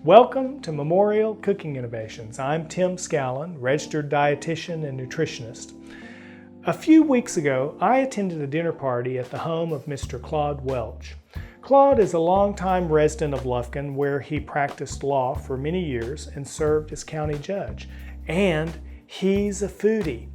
Welcome to Memorial Cooking Innovations. I'm Tim Scallon, registered dietitian and nutritionist. A few weeks ago, I attended a dinner party at the home of Mr. Claude Welch. Claude is a longtime resident of Lufkin, where he practiced law for many years and served as county judge. And he's a foodie.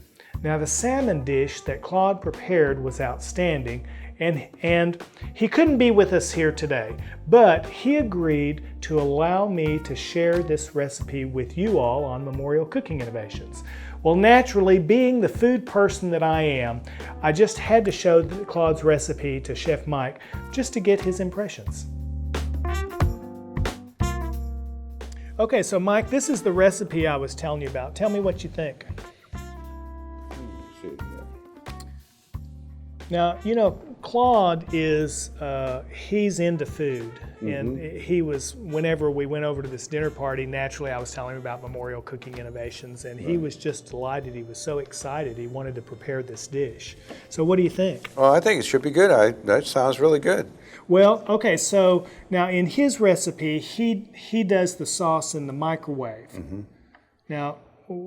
Now, the salmon dish that Claude prepared was outstanding, and he couldn't be with us here today, but he agreed to allow me to share this recipe with you all on Memorial Cooking Innovations. Well, naturally, being the food person that I am, I just had to show Claude's recipe to Chef Mike just to get his impressions. Okay, so Mike, this is the recipe I was telling you about. Tell me what you think. Now, you know, Claude is, he's into food. And he was, whenever we went over to this dinner party, naturally I was telling him about Memorial Cooking Innovations, and he was just delighted. He was so excited. He wanted to prepare this dish. So what do you think? Well, I think it should be good. That sounds really good. Well, okay, so now in his recipe, he does the sauce in the microwave. Now,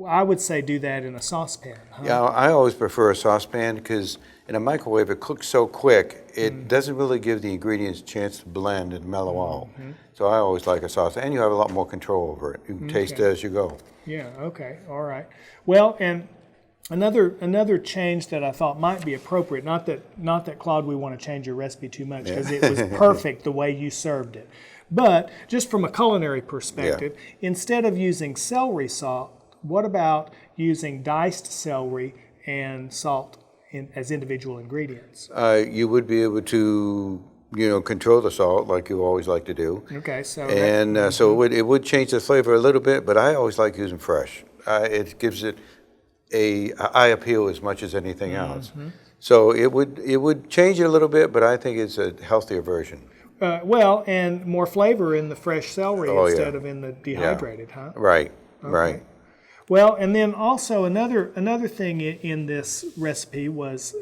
I would say do that in a saucepan. Huh? Yeah, I always prefer a saucepan because in a microwave it cooks so quick, it doesn't really give the ingredients a chance to blend and mellow out. So I always like a sauce, and you have a lot more control over it. You can taste it as you go. Yeah, okay, all right. Well, and another change that I thought might be appropriate, not that Claude, we want to change your recipe too much, because it was perfect the way you served it. But just from a culinary perspective, instead of using celery salt, what about using diced celery and salt as individual ingredients? You would be able to, control the salt like you always like to do. Okay, so so it would change the flavor a little bit, but I always like using fresh. It gives it a eye appeal as much as anything else. So it would change it a little bit, but I think it's a healthier version. Well, and more flavor in the fresh celery instead of in the dehydrated, huh? Right, Okay. right. Well, and then also another thing in this recipe was,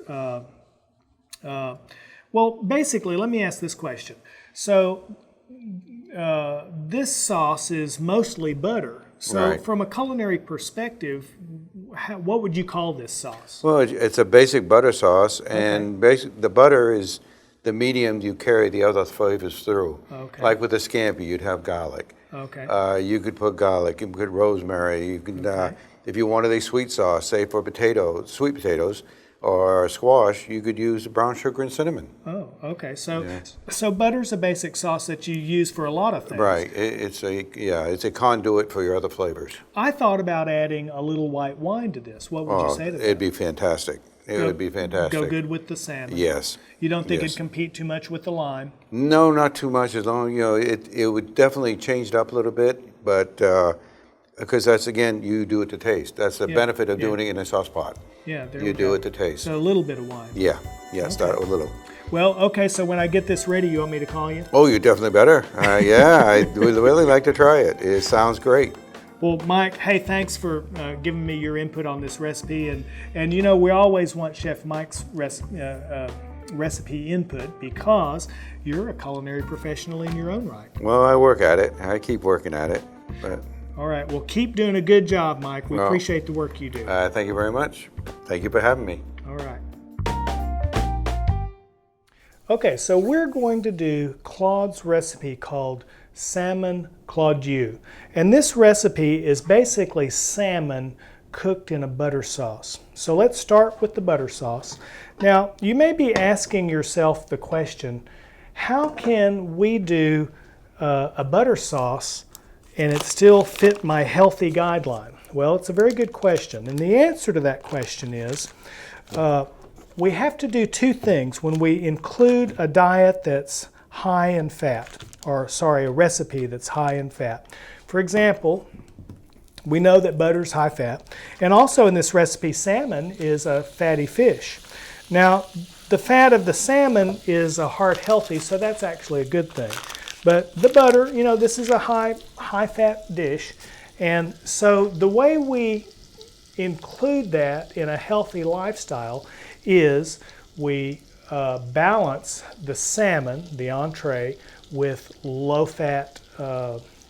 well, basically, let me ask this question. So this sauce is mostly butter. So from a culinary perspective, what would you call this sauce? Well, it's a basic butter sauce, and the butter is the medium you carry the other flavors through. Okay. Like with a scampi, you'd have garlic. Okay. You could put garlic, you could put rosemary, you can, if you wanted a sweet sauce, say for sweet potatoes, or squash, you could use brown sugar and cinnamon. Oh, okay. So butter's a basic sauce that you use for a lot of things. Right. It's a conduit for your other flavors. I thought about adding a little white wine to this. What would you say to that? It'd be fantastic. It would be fantastic. Go good with the salmon. Yes. You don't think it'd compete too much with the lime? No, not too much. As long it would definitely change it up a little bit, but because that's, again, you do it to taste. That's the benefit of doing it in a sauce pot. Yeah, there you do it to taste. So a little bit of wine. Yeah, start with a little. Well, okay, so when I get this ready, you want me to call you? Oh, you definitely better. I would really like to try it. It sounds great. Well, Mike, hey, thanks for giving me your input on this recipe. And we always want Chef Mike's recipe input because you're a culinary professional in your own right. Well, I work at it. I keep working at it. But all right, well, keep doing a good job, Mike. We appreciate the work you do. Thank you very much. Thank you for having me. All right. Okay, so we're going to do Claude's recipe called Salmon Claudieux. And this recipe is basically salmon cooked in a butter sauce. So let's start with the butter sauce. Now, you may be asking yourself the question, how can we do a butter sauce and it still fit my healthy guideline? Well, it's a very good question. And the answer to that question is, we have to do two things when we include a diet that's high in fat, a recipe that's high in fat. For example, we know that butter is high fat, and also in this recipe, salmon is a fatty fish. Now, the fat of the salmon is a heart healthy, so that's actually a good thing. But the butter, this is a high fat dish, and so the way we include that in a healthy lifestyle is we balance the salmon, the entree, with low-fat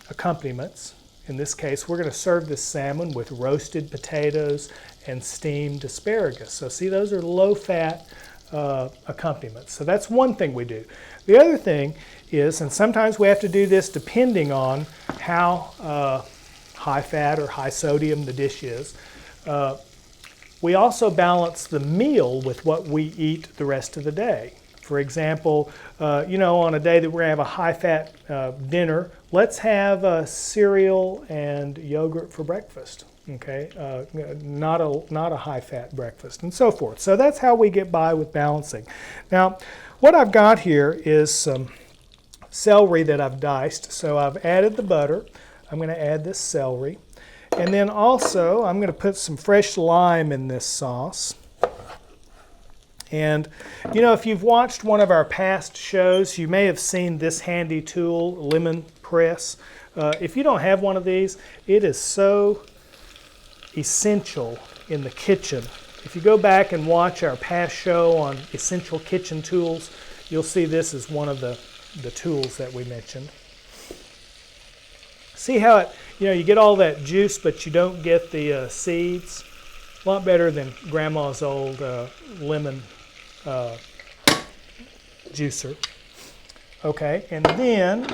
accompaniments. In this case, we're going to serve this salmon with roasted potatoes and steamed asparagus. So see, those are low-fat accompaniments. So that's one thing we do. The other thing is, and sometimes we have to do this depending on how high fat or high sodium the dish is, we also balance the meal with what we eat the rest of the day. For example, on a day that we're going to have a high-fat dinner, let's have cereal and yogurt for breakfast. Okay, not a high-fat breakfast, and so forth. So that's how we get by with balancing. Now, what I've got here is some celery that I've diced. So I've added the butter. I'm going to add this celery, and then also I'm going to put some fresh lime in this sauce. And if you've watched one of our past shows, you may have seen this handy tool, lemon press. If you don't have one of these, it is so essential in the kitchen. If you go back and watch our past show on essential kitchen tools, you'll see this is one of the tools that we mentioned. See how it, you get all that juice, but you don't get the seeds? A lot better than Grandma's old lemon juicer. Okay, and then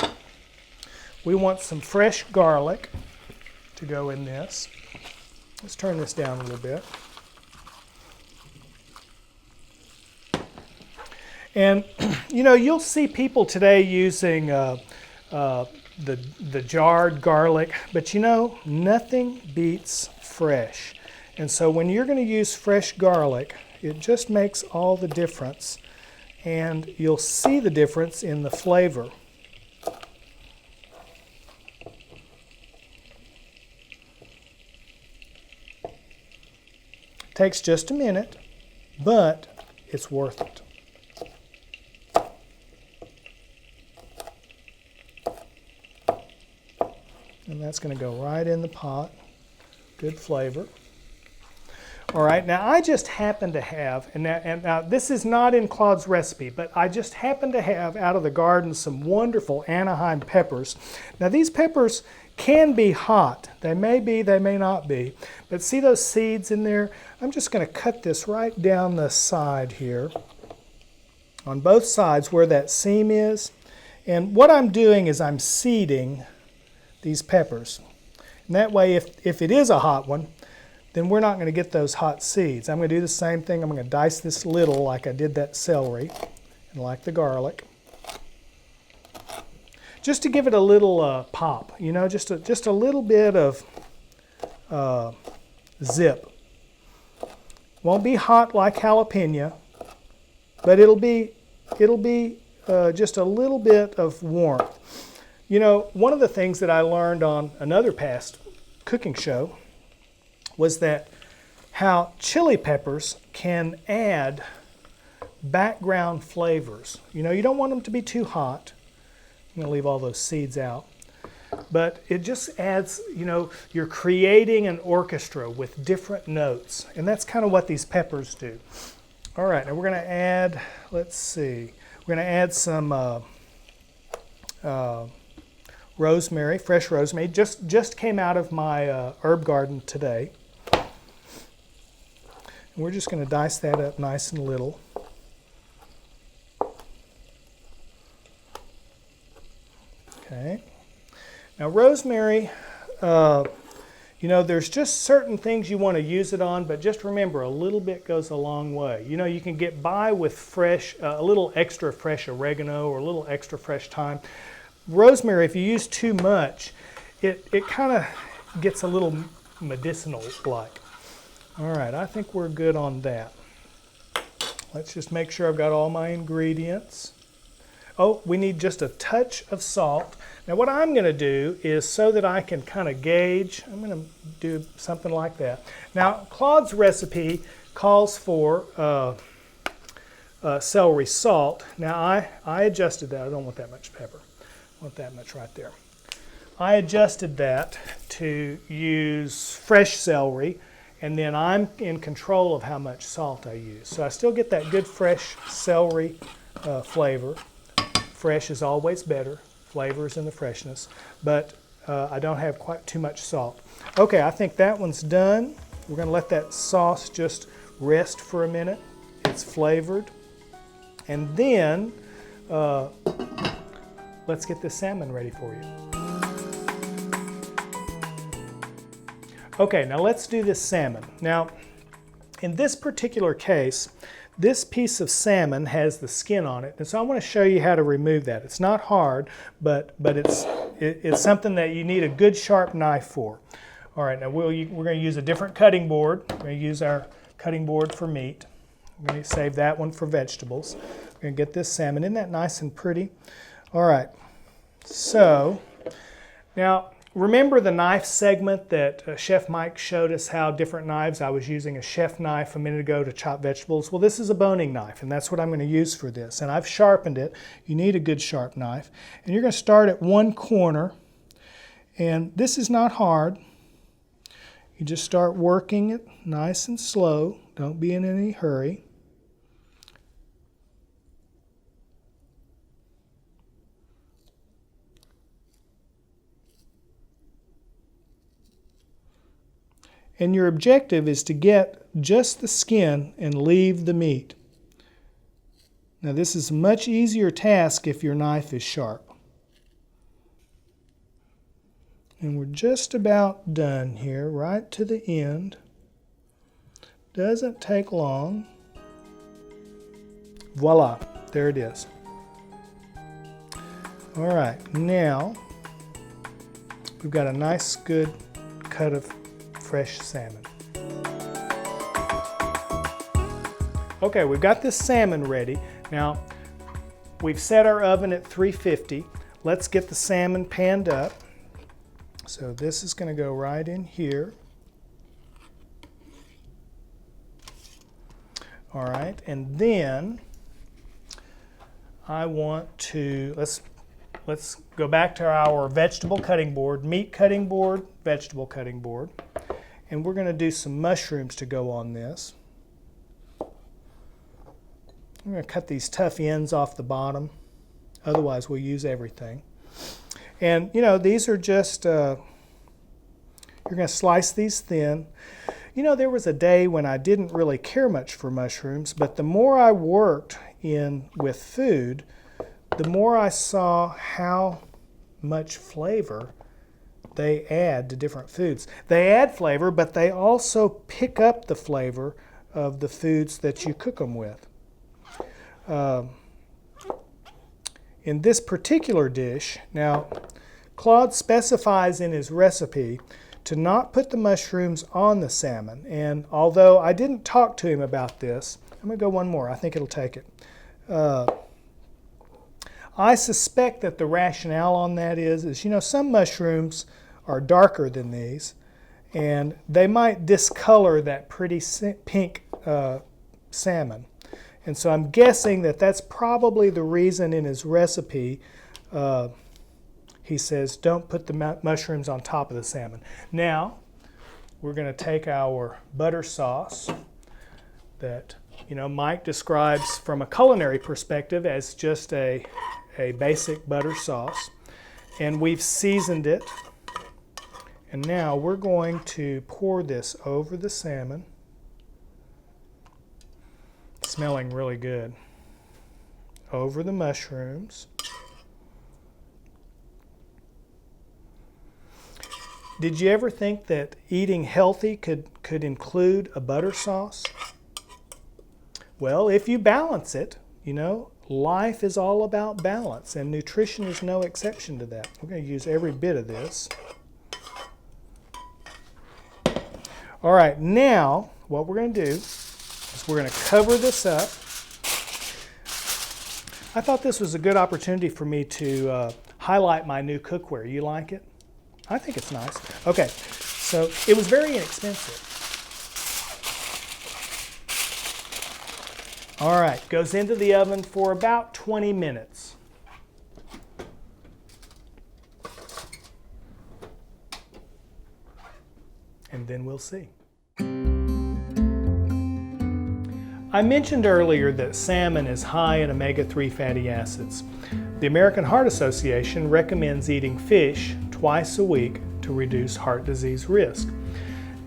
we want some fresh garlic to go in this. Let's turn this down a little bit. And you'll see people today using the jarred garlic, but nothing beats fresh. And so when you're going to use fresh garlic, it just makes all the difference, and you'll see the difference in the flavor. Takes just a minute, but it's worth it. And that's going to go right in the pot. Good flavor. All right, now I just happen to have, and now this is not in Claude's recipe, but I just happen to have out of the garden some wonderful Anaheim peppers. Now these peppers can be hot. They may be, they may not be. But see those seeds in there? I'm just going to cut this right down the side here, on both sides where that seam is. And what I'm doing is I'm seeding these peppers. And that way, if it is a hot one, then we're not going to get those hot seeds. I'm going to do the same thing. I'm going to dice this little like I did that celery and like the garlic. Just to give it a little pop, just a little bit of zip. Won't be hot like jalapeno, but it'll be just a little bit of warmth. One of the things that I learned on another past cooking show was that how chili peppers can add background flavors. You don't want them to be too hot. I'm going to leave all those seeds out. But it just adds, you're creating an orchestra with different notes. And that's kind of what these peppers do. All right, now we're going to add, let's see, we're going to add some rosemary, fresh rosemary. Just came out of my herb garden today. And we're just going to dice that up nice and little. Okay. Now rosemary, there's just certain things you want to use it on, but just remember, a little bit goes a long way. You can get by with fresh, a little extra fresh oregano or a little extra fresh thyme. Rosemary, if you use too much, it kind of gets a little medicinal-like. All right, I think we're good on that. Let's just make sure I've got all my ingredients. Oh, we need just a touch of salt. Now what I'm going to do is, so that I can kind of gauge, I'm going to do something like that. Now Claude's recipe calls for celery salt. Now I adjusted that. I don't want that much pepper. I want that much right there. I adjusted that to use fresh celery, and then I'm in control of how much salt I use. So I still get that good fresh celery flavor. Fresh is always better. Flavor is in the freshness. But I don't have quite too much salt. Okay, I think that one's done. We're going to let that sauce just rest for a minute. It's flavored. And then let's get the salmon ready for you. Okay, now let's do this salmon. Now, in this particular case, this piece of salmon has the skin on it, and so I want to show you how to remove that. It's not hard, but it's something that you need a good sharp knife for. All right, now we're going to use a different cutting board. We're going to use our cutting board for meat. We're going to save that one for vegetables. We're going to get this salmon. Isn't that nice and pretty? All right, so now remember the knife segment that Chef Mike showed us how different knives? I was using a chef knife a minute ago to chop vegetables. Well, this is a boning knife, and that's what I'm going to use for this. And I've sharpened it. You need a good sharp knife. And you're going to start at one corner. And this is not hard. You just start working it nice and slow. Don't be in any hurry. And your objective is to get just the skin and leave the meat. Now this is a much easier task if your knife is sharp. And we're just about done here, right to the end. Doesn't take long. Voila, there it is. All right, now we've got a nice good cut of fresh salmon. Okay, we've got this salmon ready. Now, we've set our oven at 350. Let's get the salmon panned up. So this is going to go right in here. All right, and then I want to, let's go back to our vegetable cutting board, meat cutting board, vegetable cutting board. And we're going to do some mushrooms to go on this. I'm going to cut these tough ends off the bottom. Otherwise, we'll use everything. And, you know, these are just, you're going to slice these thin. You know, there was a day when I didn't really care much for mushrooms, but the more I worked with food, the more I saw how much flavor they add to different foods. They add flavor, but they also pick up the flavor of the foods that you cook them with. In this particular dish, now Claude specifies in his recipe to not put the mushrooms on the salmon. And although I didn't talk to him about this, I'm going to go one more. I think it'll take it. I suspect that the rationale on that is, you know, some mushrooms are darker than these, and they might discolor that pretty pink salmon. And so I'm guessing that that's probably the reason in his recipe he says don't put the mushrooms on top of the salmon. Now we're going to take our butter sauce that, you know, Mike describes from a culinary perspective as just a basic butter sauce, and we've seasoned it. And now we're going to pour this over the salmon. It's smelling really good. Over the mushrooms. Did you ever think that eating healthy could include a butter sauce? Well, if you balance it, you know, life is all about balance, and nutrition is no exception to that. We're going to use every bit of this. All right, now what we're going to do is we're going to cover this up. I thought this was a good opportunity for me to highlight my new cookware. You like it? I think it's nice. Okay, so it was very inexpensive. All right, goes into the oven for about 20 minutes. And then we'll see. I mentioned earlier that salmon is high in omega-3 fatty acids. The American Heart Association recommends eating fish twice a week to reduce heart disease risk.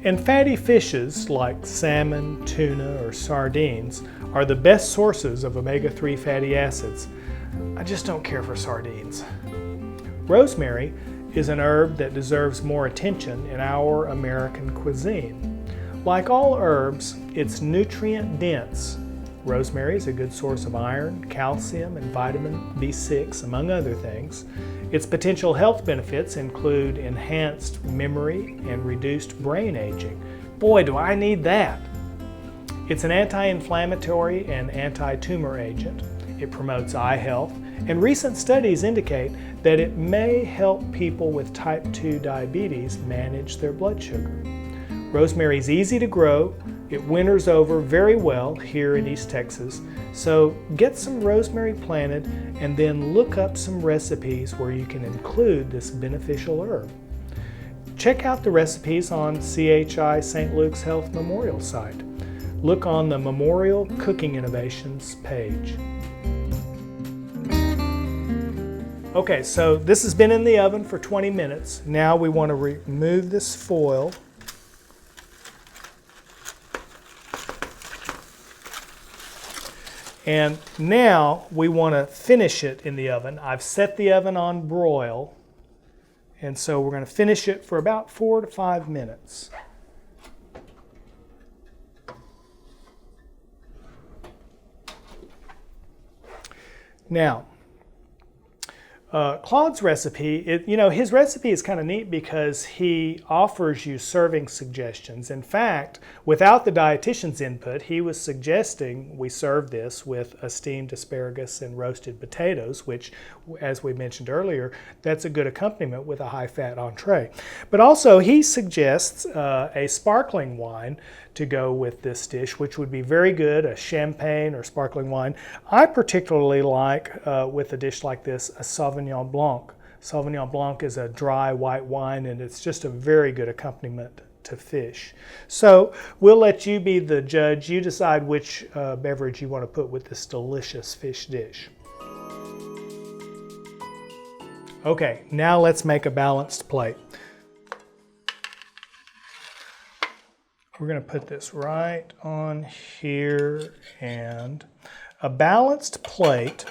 And fatty fishes like salmon, tuna, or sardines are the best sources of omega-3 fatty acids. I just don't care for sardines. Rosemary is an herb that deserves more attention in our American cuisine. Like all herbs, it's nutrient dense. Rosemary is a good source of iron, calcium, and vitamin B6, among other things. Its potential health benefits include enhanced memory and reduced brain aging. Boy, do I need that! It's an anti-inflammatory and anti-tumor agent. It promotes eye health, and recent studies indicate that it may help people with type 2 diabetes manage their blood sugar. Rosemary is easy to grow. It winters over very well here in East Texas, so get some rosemary planted and then look up some recipes where you can include this beneficial herb. Check out the recipes on CHI St. Luke's Health Memorial site. Look on the Memorial Cooking Innovations page. Okay, so this has been in the oven for 20 minutes. Now we want to remove this foil. And now we want to finish it in the oven. I've set the oven on broil, and so we're going to finish it for about 4 to 5 minutes. Now, Claude's recipe, his recipe is kind of neat because he offers you serving suggestions. In fact, without the dietitian's input, he was suggesting we serve this with steamed asparagus and roasted potatoes, which, as we mentioned earlier, that's a good accompaniment with a high-fat entree. But also, he suggests a sparkling wine to go with this dish, which would be very good, a champagne or sparkling wine. I particularly like, with a dish like this, a Sauvignon Blanc. Sauvignon Blanc is a dry white wine, and it's just a very good accompaniment to fish. So we'll let you be the judge. You decide which beverage you want to put with this delicious fish dish. Okay, now let's make a balanced plate. We're going to put this right on here, and a balanced plate.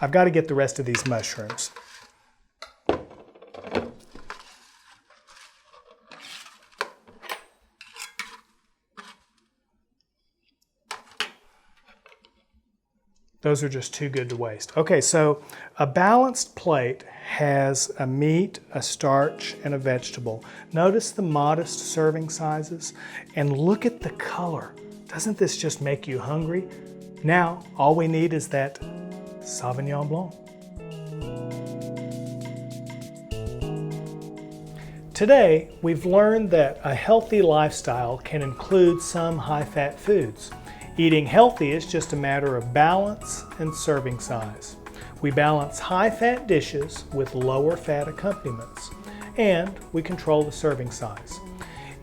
I've got to get the rest of these mushrooms. Those are just too good to waste. Okay, so a balanced plate has a meat, a starch, and a vegetable. Notice the modest serving sizes, and look at the color. Doesn't this just make you hungry? Now, all we need is that Sauvignon Blanc. Today, we've learned that a healthy lifestyle can include some high-fat foods. Eating healthy is just a matter of balance and serving size. We balance high-fat dishes with lower-fat accompaniments, and we control the serving size.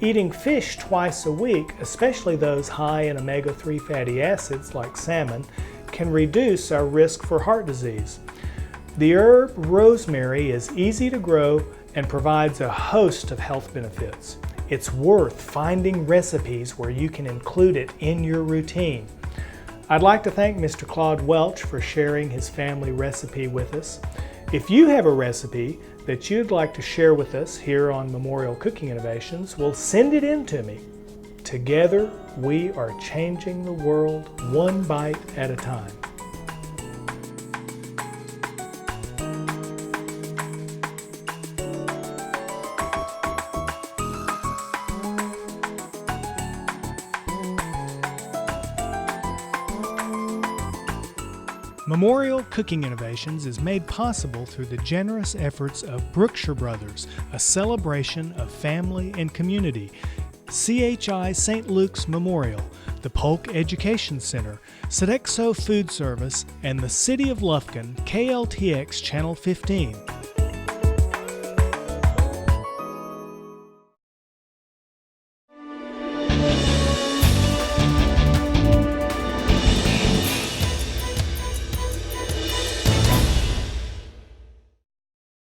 Eating fish twice a week, especially those high in omega-3 fatty acids like salmon, can reduce our risk for heart disease. The herb rosemary is easy to grow and provides a host of health benefits. It's worth finding recipes where you can include it in your routine. I'd like to thank Mr. Claude Welch for sharing his family recipe with us. If you have a recipe that you'd like to share with us here on Memorial Cooking Innovations, well, send it in to me. Together, we are changing the world one bite at a time. Memorial Cooking Innovations is made possible through the generous efforts of Brookshire Brothers, a celebration of family and community, CHI St. Luke's Memorial, the Polk Education Center, Sodexo Food Service, and the City of Lufkin, KLTX Channel 15.